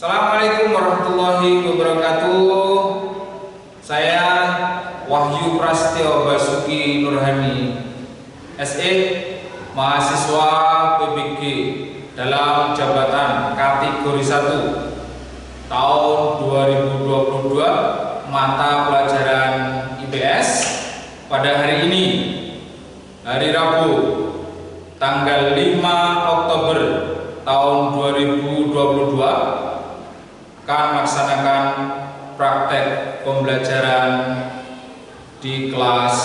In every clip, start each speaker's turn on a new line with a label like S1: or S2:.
S1: Assalamualaikum warahmatullahi wabarakatuh. Saya Wahyu Prasetyo Basuki Nurhani, SE, mahasiswa PBG dalam jabatan kategori 1 tahun 2022 mata pelajaran IPS pada hari ini, hari Rabu, tanggal 5 Oktober tahun 2022, akan melaksanakan praktek pembelajaran di kelas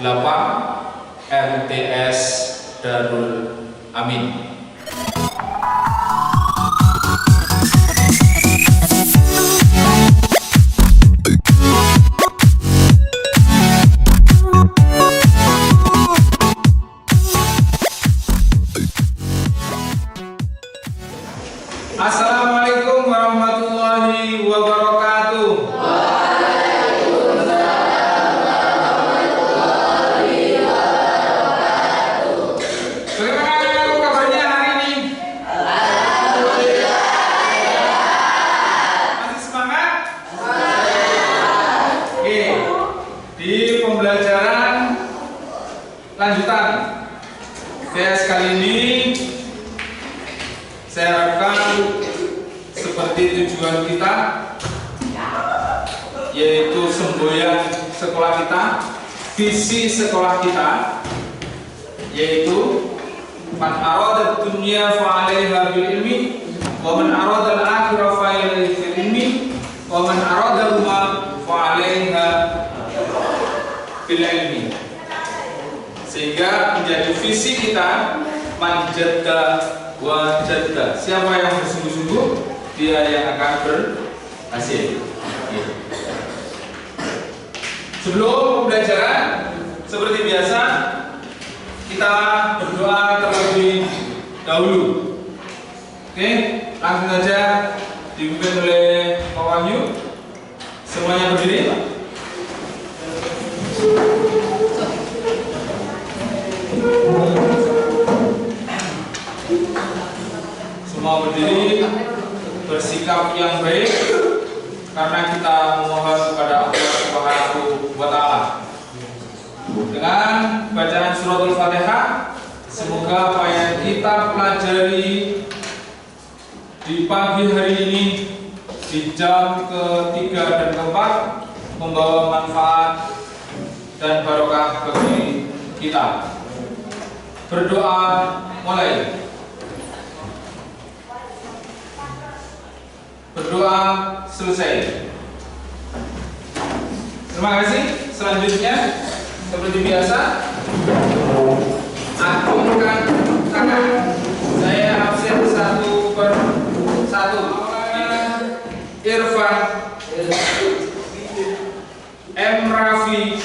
S1: 8 MTS Darul Amin. Assalamualaikum warahmatullahi wabarakatuh. Bagaimana kabarnya hari ini? Alhamdulillah. Masih semangat? Oke. Di pembelajaran lanjutan PS kali ini, saya harapkan seperti tujuan kita, yaitu semboyan sekolah kita, visi sekolah kita, yaitu man arada dunya fa 'alaiha bil ilmi wa man arada al akhirah fa 'alaiha bil ilmi wa man arada huma fa 'alaiha bil ilmi. Sehingga menjadi visi kita man jadda wa jadda, siapa yang bersungguh-sungguh dia yang akan berhasil. Sebelum pembelajaran, seperti biasa kita berdoa terlebih dahulu. Oke, langsung saja dipimpin oleh Pak Wahyu. Semuanya berdiri. Semua berdiri, bersikap yang baik karena kita memohon kepada Allah Subhanahu wa Ta'ala. Dengan bacaan surat Al-Fatihah, semoga apa yang kita pelajari di pagi hari ini, di jam ketiga dan keempat, membawa manfaat dan barokah bagi kita. Berdoa mulai. Berdoa selesai. Terima kasih. Selanjutnya, seperti biasa, acungkan tangan. Saya absen satu per satu. Irfan, M. Raffi,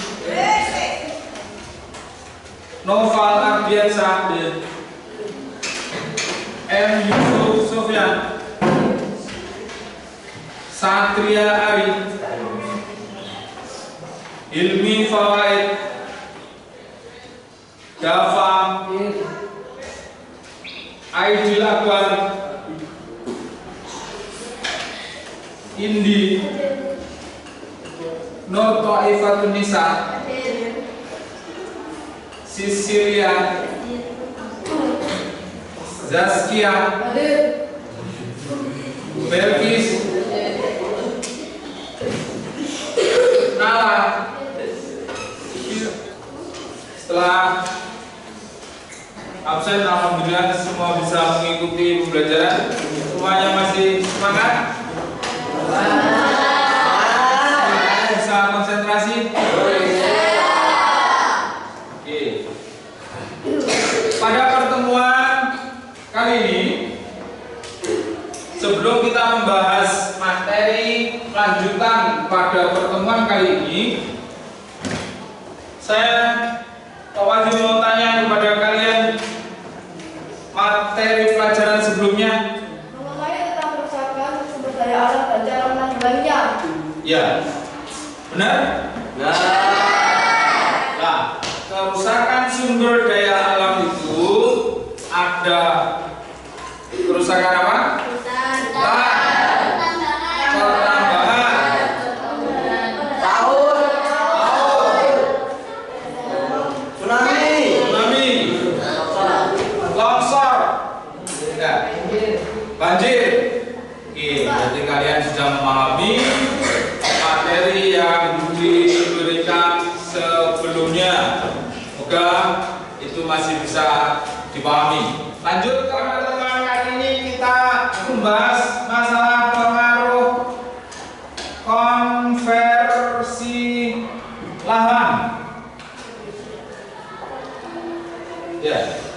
S1: Noval Ardiansa, M. Yusuf Sofyan, Satria Ari, Ilmi Fawaid, Dafa, Aidil Akbar, Indi, Nur Thaifatun Nisa, Sisilia, Zaskia, Belkis, Nala. Setelah absen, alhamdulillah semua bisa mengikuti pembelajaran. Semuanya masih semangat? Bisa konsentrasi? Oke. Pada pertemuan kali ini, sebelum kita membahas materi lanjutan pada pertemuan kali ini, saya Pak Wahyu mau tanya kepada kalian materi pelajaran sebelumnya.
S2: Mengenai tentang kerusakan sumber daya alam dan cara menanggulanginya.
S1: Ya, benar? Nah, kerusakan sumber daya alam itu ada kerusakan apa? Hutan. kalian sudah memahami materi yang diberikan sebelumnya. Semoga itu masih bisa dipahami. Lanjut teman-teman, kali ini kita membahas masalah pengaruh konversi lahan. Ya.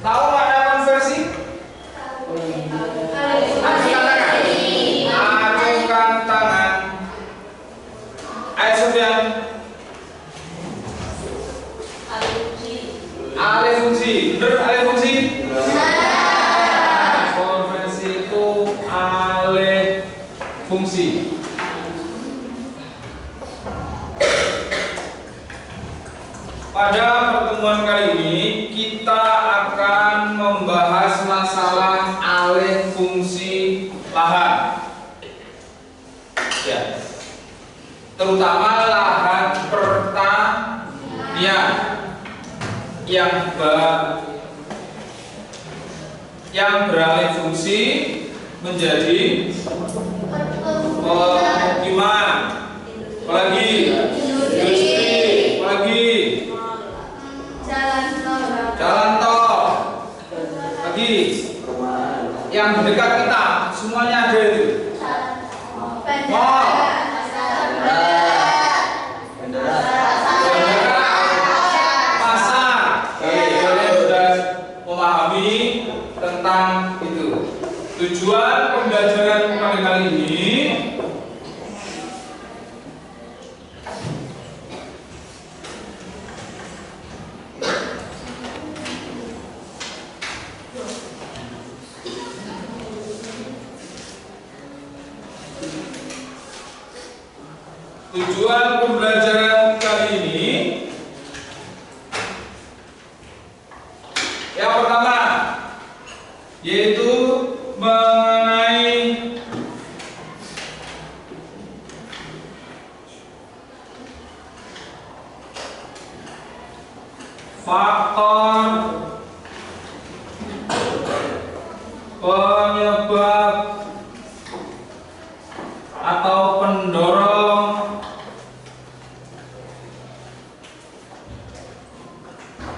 S1: Tahu makna konversi? Acungkan tangan. Ayo Sofyan. Alih fungsi. Benar alih fungsi? Konversi itu alih fungsi. Pada pertemuan kali ini kita akan membahas masalah alih fungsi lahan. Ya. Terutama lahan pertanian yang beralih fungsi menjadi pemukiman, apalagi industri, apalagi jalan tol, lagi yang dekat kita semuanya ada itu. Mall, pasar. Kalian sudah memahami tentang itu. Tujuan pembelajaran pada kali ini yang pertama yaitu mengenai faktor penyebab atau pendorong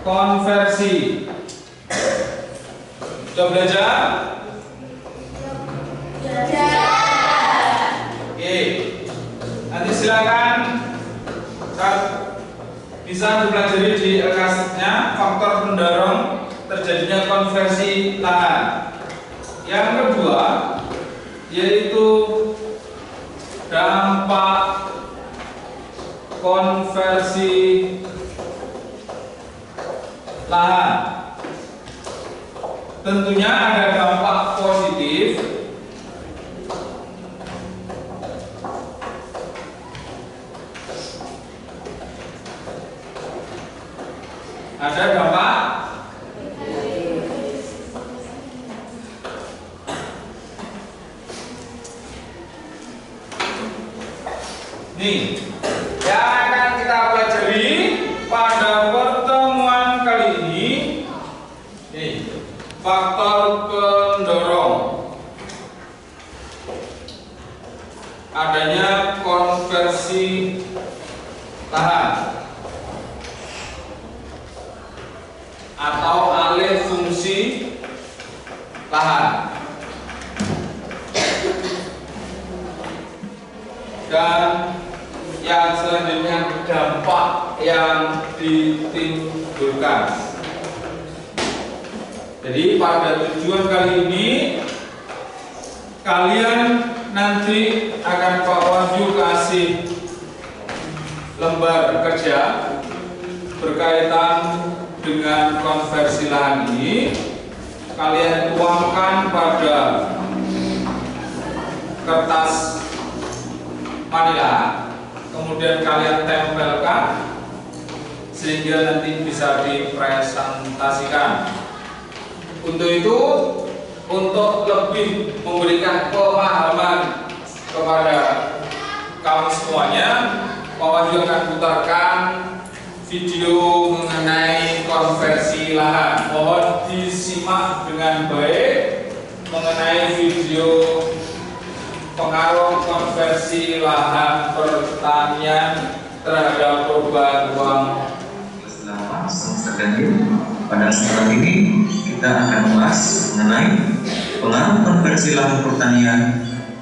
S1: konversi. Sudah belajar? Oke. Nanti silakan bisa dipelajari di LKS-nya faktor pendorong terjadinya konversi lahan. Yang kedua yaitu dampak konversi lahan. Tentunya ada dampak positif ada dampak nih yang akan kita pelajari pada pertemuan kali ini. Nih, faktor pendorong adanya konversi lahan atau alih fungsi lahan, dan yang selanjutnya dampak yang ditimbulkan. Jadi pada tujuan kali ini kalian nanti akan Pak Wahyu kasih lembar kerja berkaitan dengan konversi lahan ini. Kalian tuangkan pada kertas manila, kemudian kalian tempelkan sehingga nanti bisa dipresentasikan. Untuk itu, untuk lebih memberikan pemahaman kepada kamu semuanya, Pak Wahyu akan putarkan video mengenai konversi lahan. Mohon disimak dengan baik mengenai video pengaruh konversi lahan pertanian terhadap perubahan ruang.
S3: Selama semester ganjil, pada kesempatan ini kita akan membahas mengenai pengaruh konversi lahan pertanian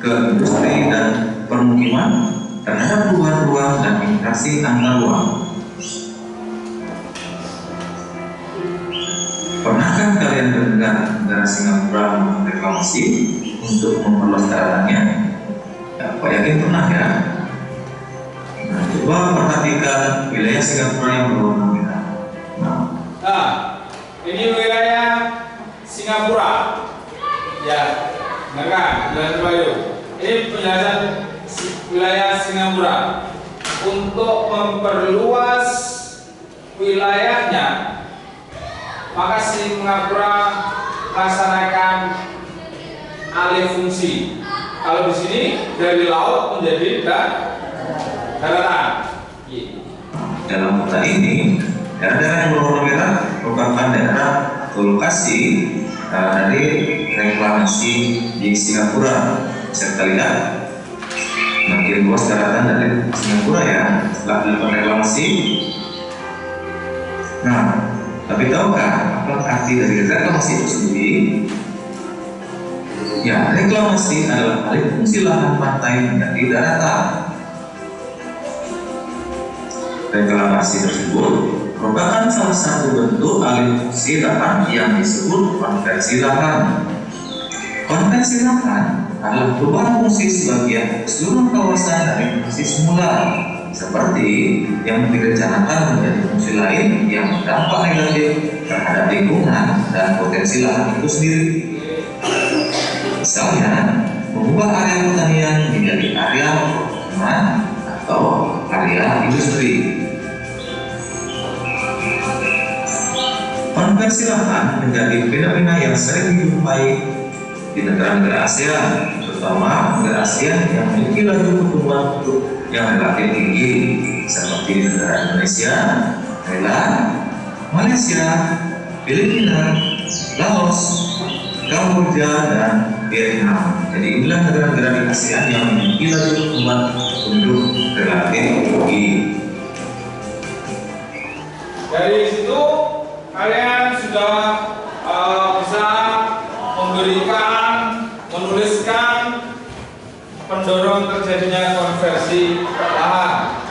S3: ke industri dan permukiman terhadap perubahan ruang dan interaksi antar ruang. Pernahkah kalian mendengar negara Singapura reklamasi untuk memperluas daratannya? Ya, aku yakin pernah ya. Nah, coba perhatikan wilayah Singapura yang berwarna merah.
S1: Nah, ini wilayah Singapura. Ya, dengar, Jalan Bayu. Ini penjelasan wilayah Singapura. Untuk memperluas wilayahnya, maka Singapura melaksanakan alih fungsi. Kalau di sini dari laut menjadi daratan.
S3: Dalam kota ini, daerah-daerah yang berwarna merah merupakan daerah atau lokasi dari reklamasi di Singapura. Bisa kita lihat makin luas daratan dari Singapura ya setelah dilakukan reklamasi. Nah, tapi tahukah apa arti dari reklamasi itu sendiri? Ya, reklamasi adalah alih fungsi lahan pantai menjadi daratan. Reklamasi tersebut merupakan salah satu bentuk alih fungsi lahan yang disebut konversi lahan. Konversi lahan adalah perubahan fungsi sebagian seluruh kawasan dari fungsi semula, seperti yang direncanakan menjadi fungsi lain yang berdampak negatif terhadap lingkungan dan potensi lahan itu sendiri. Misalnya, mengubah area pertanian menjadi area permukiman atau area industri. Konversi lahan menjadi fenomena yang sering dijumpai di negara-negara ASEAN, terutama negara ASEAN yang memiliki laju pertumbuhan penduduk yang relatif tinggi, seperti di negara Indonesia, Thailand, Malaysia, Filipina, Laos, Kamboja, dan Vietnam. Jadi inilah negara-negara di ASEAN yang memiliki laju pertumbuhan penduduk relatif tinggi.
S1: Dari situ kalian sudah bisa menuliskan pendorong terjadinya konversi lahan.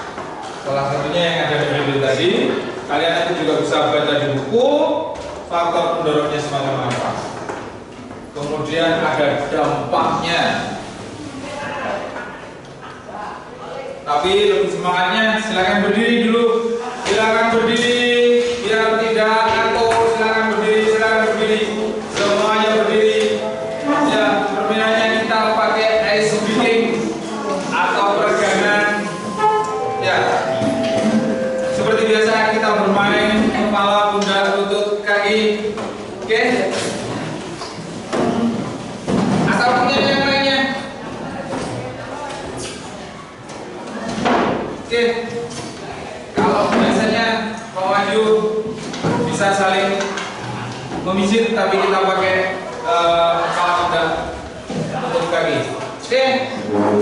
S1: Salah satunya yang ada di video tadi. Kalian nanti juga bisa baca di buku faktor pendorongnya semacam apa. Kemudian ada dampaknya. Tapi lebih semangatnya silakan berdiri dulu. Silakan berdiri biar tidak ngantuk. Silakan berdiri. Semuanya berdiri. Ya, permainannya kita pakai ice skating atau peregangan. Ya, seperti biasa kita bermain kepala, pundak, lutut, kaki. Oke. Atau punya yang lainnya. Oke. Kalau biasanya Pak Wahyu bisa saling memijit, tapi kita pakai kepala, pundak, lutut, kaki. Oke.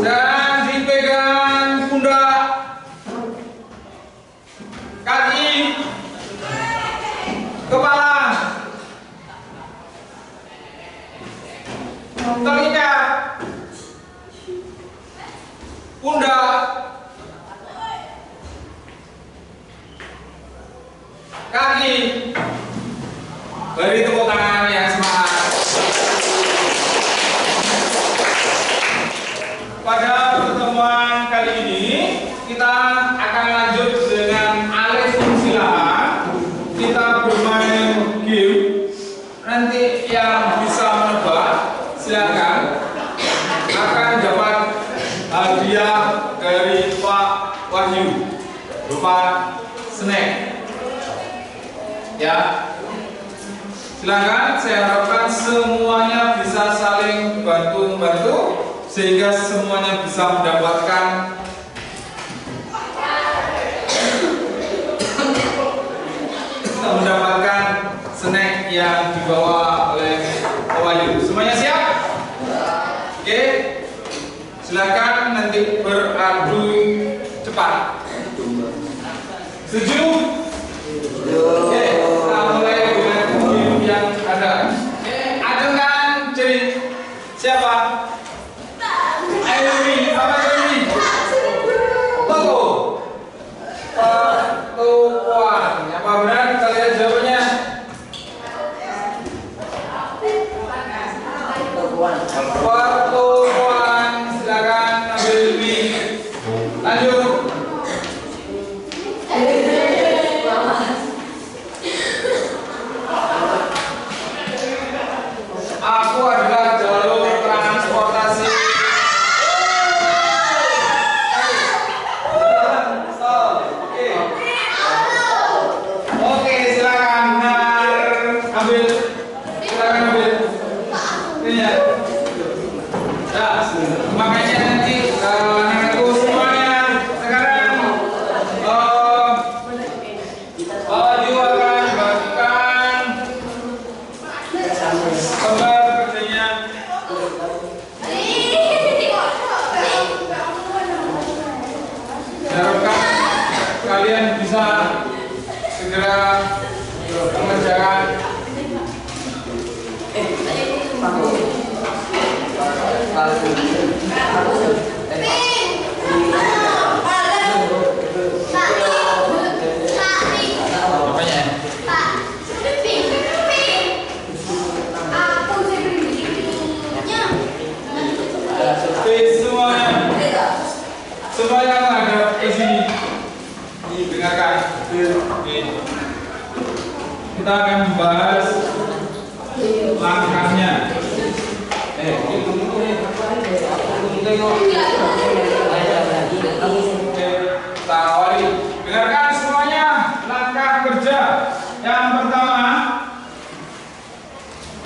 S1: Dan dipegang pundak, kaki, kepala, telinga, pundak, kaki. Beri tepuk tangan yang semangat. Pada pertemuan kali ini kita akan lanjut dengan alih fungsi lahan. Kita bermain game. Nanti yang bisa menebak silakan akan dapat hadiah dari Pak Wahyu berupa snack. Ya, silakan. Saya harapkan semuanya bisa saling bantu-bantu sehingga semuanya bisa mendapatkan snack yang dibawa oleh Pak Wahyu. Semuanya siap? Silakan nanti beradu cepat. Setuju? Oke, kita mulai dengan game yang ada. Ajukan ciri siapa? Ayo, apa ini? Toko. Pertukuan. Apa benar kalian jawabnya? Pertukuan. Silakan ambil mic. Lanjut. Aku adalah jalur transportasi. Oke, silakan ambil. Silakan ambil. Ini ya. Ya, makanya nanti anakku semuanya sekarang Aju akan bagikan gambar kerjanya. Diharapkan kalian bisa segera mengerjakan. Semuanya menghadap ke sini. Dengarkan. Oke. Kita akan membahas langkahnya. Kita awali. Dengarkan semuanya. Langkah kerja. Yang pertama,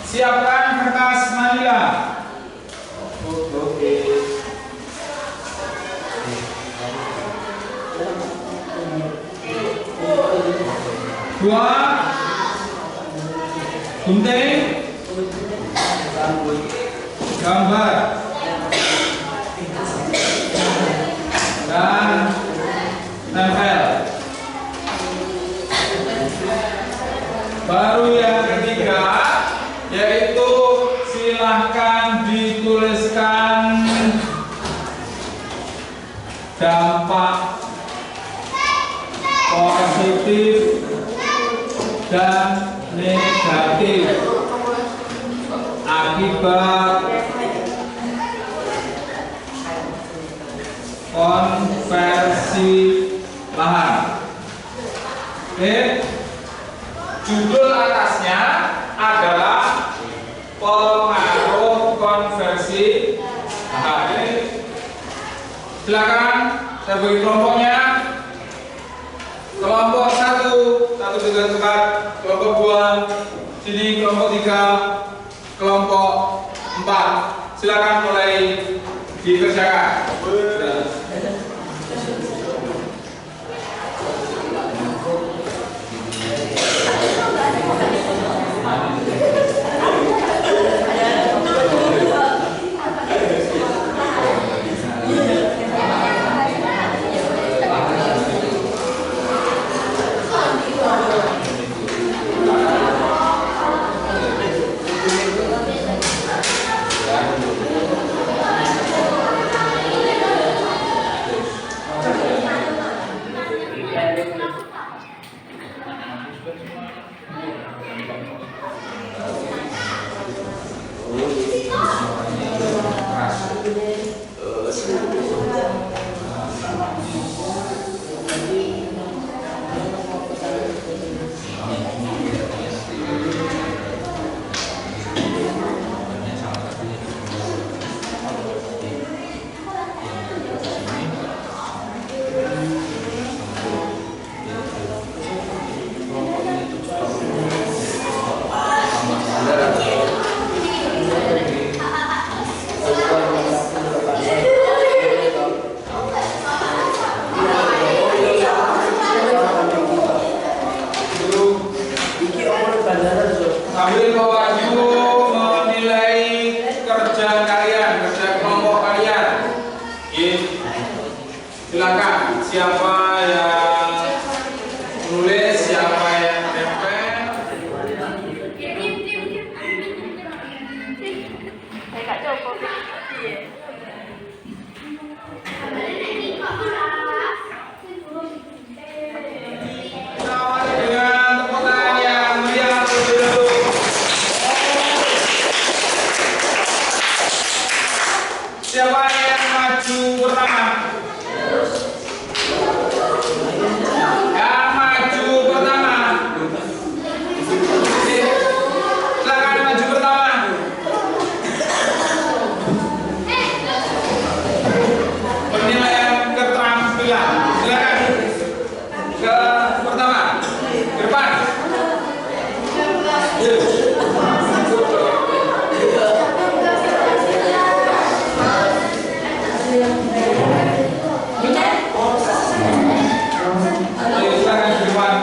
S1: siapkan kertas manila. Oke. Dua, gunting, gambar, dan tempel. Baru yang ketiga, yaitu silahkan dituliskan dampak positif dan negatif akibat konversi lahan. Oke, judul atasnya adalah pengaruh konversi lahan. Silakan saya bagi kelompoknya. Kelompok 1 dengan tempat, kelompok 2 sini, kelompok 3, kelompok 4. Silakan mulai dikerjakan. Sambil mewaju menilai kerja kalian, kerja kelompok kalian. Silakan, siapa yang menulis, siapa yang nempel? Awali dengan tepuk tangan yang meriah terlebih dahulu. Siapa yang maju pertama? Yang maju pertama. Silakan maju pertama. Penilaian keterampilan. Silakan ke pertama. Ke depan. Ayo silakan ke depan.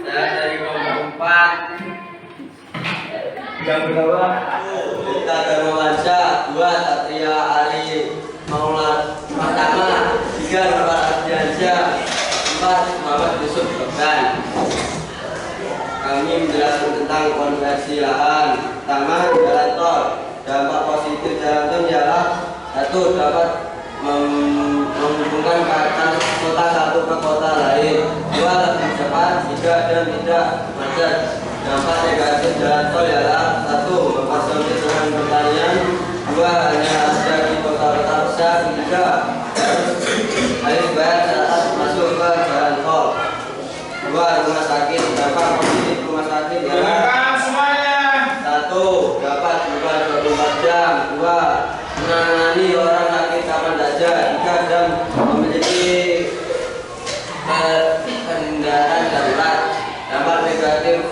S4: Saya dari kelompok 4. Yang berapa? Kita Darmawansa, 2 Satria Ali Maulana pertama, 3 Bapak Ardiansyah, 4 Muhammad Yusuf Bektan. Kami menjelaskan tentang konversi lahan. Pertama, jalan tol. Dampak positif jalan tol ialah 1. Dapat menghubungkan kota satu ke kota lain. 2. Lebih cepat. 3. Dan tidak macet. Dampak negatif jalan tol ialah 1. Mempersulit lahan pertanian. 2. Hanya ada di kota-kota besar. 3. Harus bayar saat masuk ke jalan tol. 2. Rumah sakit. Dampak positif rumah sakit ialah
S1: Silakan semuanya.
S4: 1. Dapat buka 24 jam. 2. Menangani orang sakit kapan saja. 3. Dan memiliki kendaraan darurat. Dampak negatif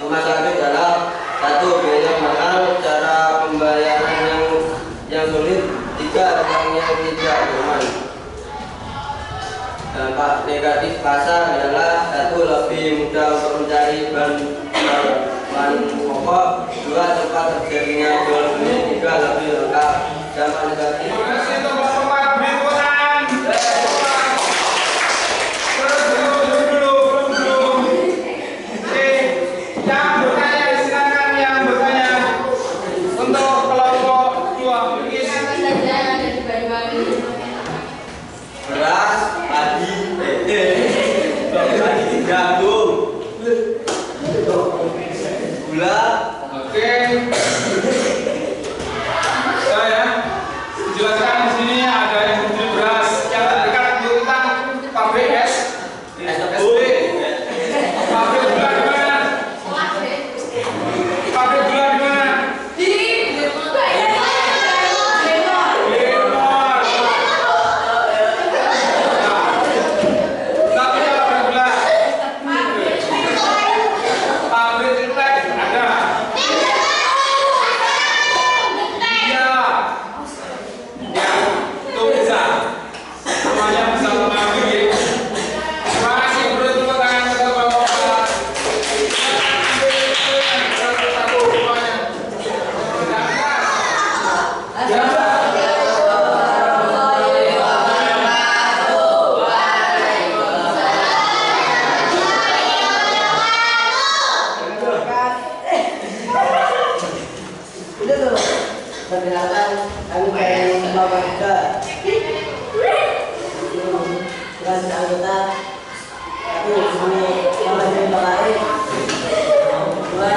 S4: rumah sakit adalah 1. Biaya mahal, cara pembayaran yang sulit. 3. Orangnya tidak aman. Dampak negatif pasar adalah 1. Lebih mudah untuk mencari bahan pokok. 2. Tempat terjadinya jual beli. 3. Lebih lengkap. Dampak negatif.
S1: Terima kasih untuk Bapak beri tepuk tangan. Terus belum. Oke, yang bertanya silakan yang bertanya. Untuk kelompok 2, please.
S4: Beras, padi, jagung, gula.
S1: Oke. Saya jelaskan di sini ada yang industri beras yang terdekat untuk kita pabrik SB. Pabrik gula di mana? Pabrik gula di mana? Lemor. Tapi kalau pabrik gula, pabrik Triplek ada. Iya. Ya, itu bisa. Semuanya bisa mengambil. Terima kasih beri tepuk tangan untuk Bapak. Satu semuanya. Ya.
S5: Perkenalkan, kami dari Bapak Muda. Dan anggota satu sini yang lebih baik. 2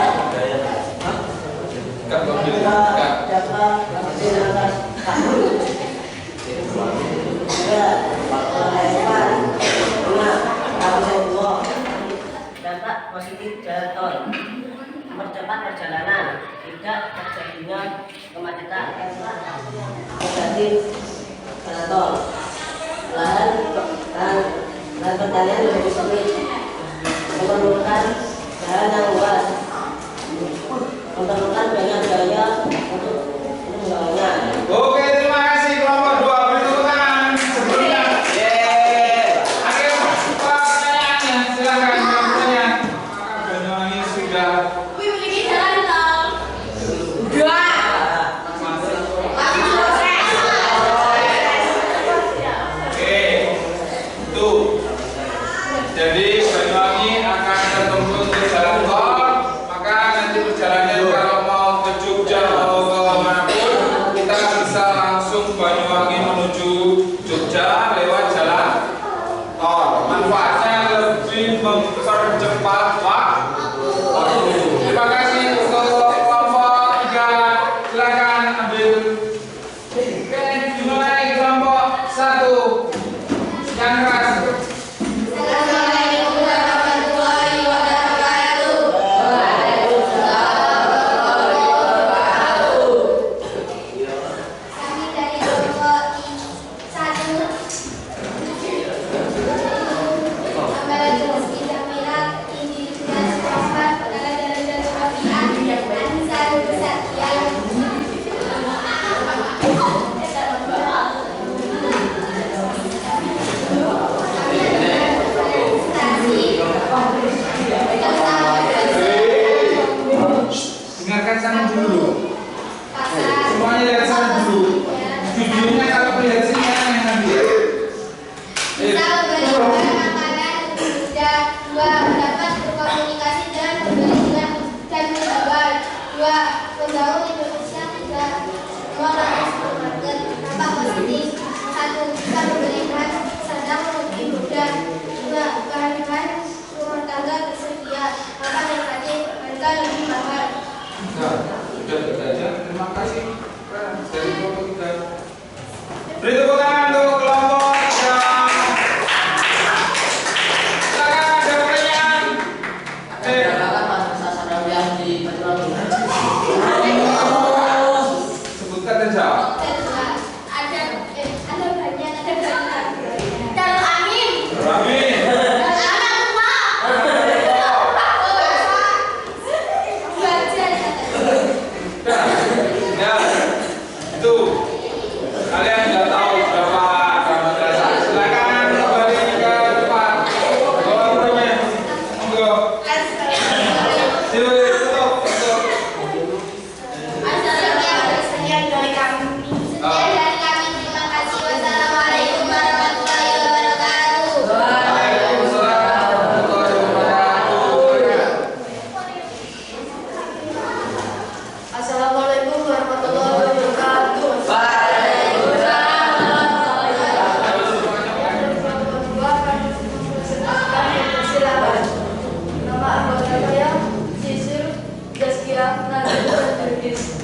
S5: kita dapat menggunakan satu. 3 melakukan 5 Rasulullah. Dampak positif jalan tol. Mempercepat perjalanan, tidak terjadinya kemacetan. Negatif jalan tol. Lahan pertanian lebih sulit. Memerlukan jalan yang luas. Memerlukan banyak biaya untuk menggawanya.
S1: Oke, terima kasih kelompok 2. Beri tepuk tangan sebelumnya. Oke, pertanyaannya silakan yang bertanya. Sudah.
S2: Wih, begini jalan tol.
S1: sana dulu. Semuanya lihat sana dulu. Videonya kalau melihat sini yang ambil.
S2: Bisa memberikan makanan dan 2 dapat berkomunikasi dan memberikan dan menjual. 2 membangun Indonesia. 3 mengelola supermarket. Dampak positif. 1 bisa memberikan sedang lebih mudah. 2 kehadiran rumah tangga tersedia. 4 negatif mereka lebih mahal.
S1: Nah, sudah itu saja. Terima kasih dari kelompok kita. Beri tepuk tangan untuk kelompok yang silakan ada pertanyaan. Sebutkan dan jawab.
S2: Ada banyak. Kalau Amin.
S1: Amin. Ya, itu kalian sudah tahu berapa dapat dasar. Silakan kembali ke depan. Bawa pronya. Monggo. Tutup.
S2: Sekian dari kami. Terima kasih. Wassalamualaikum warahmatullahi wabarakatuh.
S1: Waalaikumsalam warahmatullahi wabarakatuh.
S2: Assalamualaikum warahmatullahi wabarakatuh. Silakan. Nama anggota saya Sisir Zaskia Nadia Nurgis.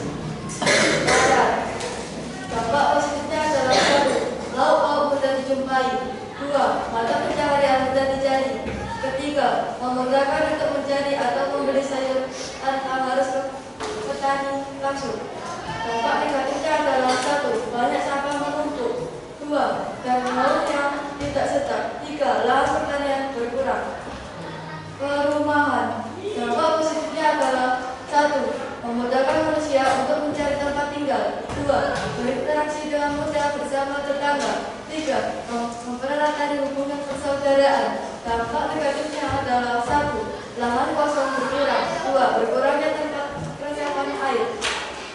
S2: Dampak positifnya adalah 1. Lauk mudah dijumpai. 2. Mata pencaharian mudah dicari. 3. Memudahkan untuk mencari atau membeli sayur tanpa harus ke petani langsung. Dampak negatifnya adalah 1. Banyak sampah menumpuk. 2. Dana laut yang tidak setak. 3. Lahan pertanian berkurang. Perumahan. Dampak positifnya adalah 1. Memudahkan manusia untuk mencari tempat tinggal. 2. Berinteraksi dengan mudah bersama tetangga. 3. Mempererat hubungan persaudaraan. Dampak negatifnya adalah 1. Lahan kosong berkurang. 2. Berkurangnya tempat resapan air.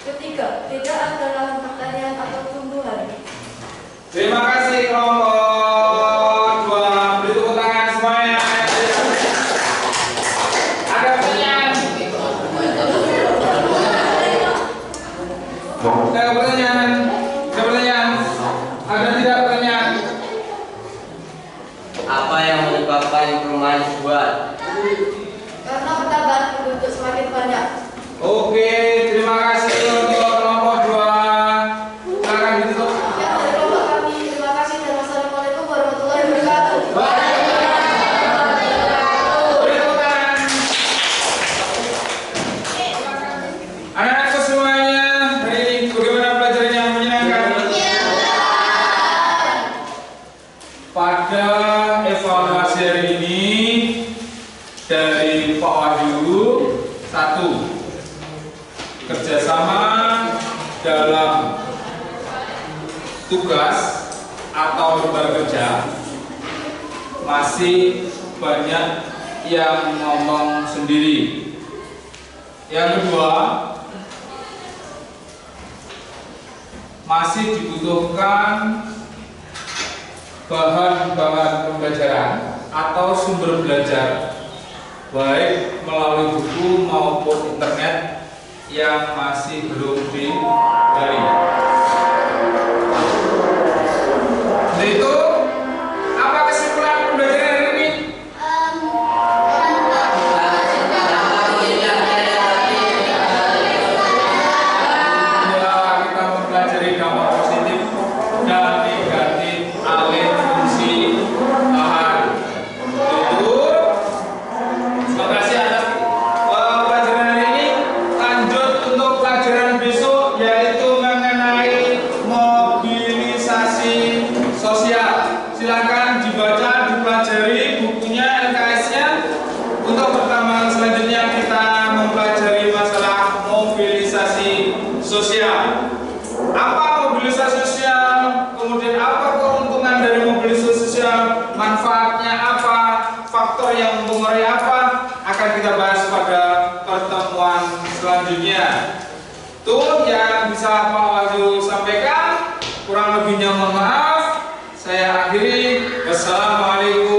S2: 3. Tidak ada lahan pertanian atau tumbuhan.
S1: Terima kasih kelompok 2. Beri tepuk tangan semuanya. Ada pertanyaan? Ada pertanyaan? Ada pertanyaan? Ada tidak pertanyaan?
S4: Apa yang menyebabkan perumahan dibuat?
S2: Karena pertambahan penduduk semakin banyak.
S1: Oke, terima kasih untuk kelompok 2. Silakan ditutup.
S2: Sekian dari kelompok kami. Terima kasih dan wassalamualaikum warahmatullahi wabarakatuh.
S1: Beri tepuk tangan. Anak-anakku semuanya, hari ini bagaimana pelajarannya yang menyenangkan? Pada evaluasi hari ini dari Pak Wahyu, 1. Kerjasama dalam tugas atau lembar kerja masih banyak yang ngomong sendiri. Yang kedua, masih dibutuhkan bahan-bahan pembelajaran atau sumber belajar baik melalui buku maupun internet yang masih belum digali. Jadi itu apa kesimpulan pembelajaran hari ini? Ya, kita mempelajari dampak positif dan negatif alih fungsi lahan. Itu terima kasih atas pelajaran hari ini. Lanjut untuk pelajaran besok, yaitu mengenai mobilisasi sosial. Silakan dibaca, dipelajari bukunya, LKS-nya. Untuk pertemuan selanjutnya kita mempelajari masalah mobilisasi sosial. Apa mobilisasi sosial? Kemudian apa keuntungan dari mobilisasi sosial? Manfaatnya apa? Faktor yang mempengaruhi apa? Akan kita bahas pada pertemuan selanjutnya. Itu yang bisa Pak Wahyu sampaikan. Kurang lebihnya mohon maaf. Saya akhiri. Wassalamualaikum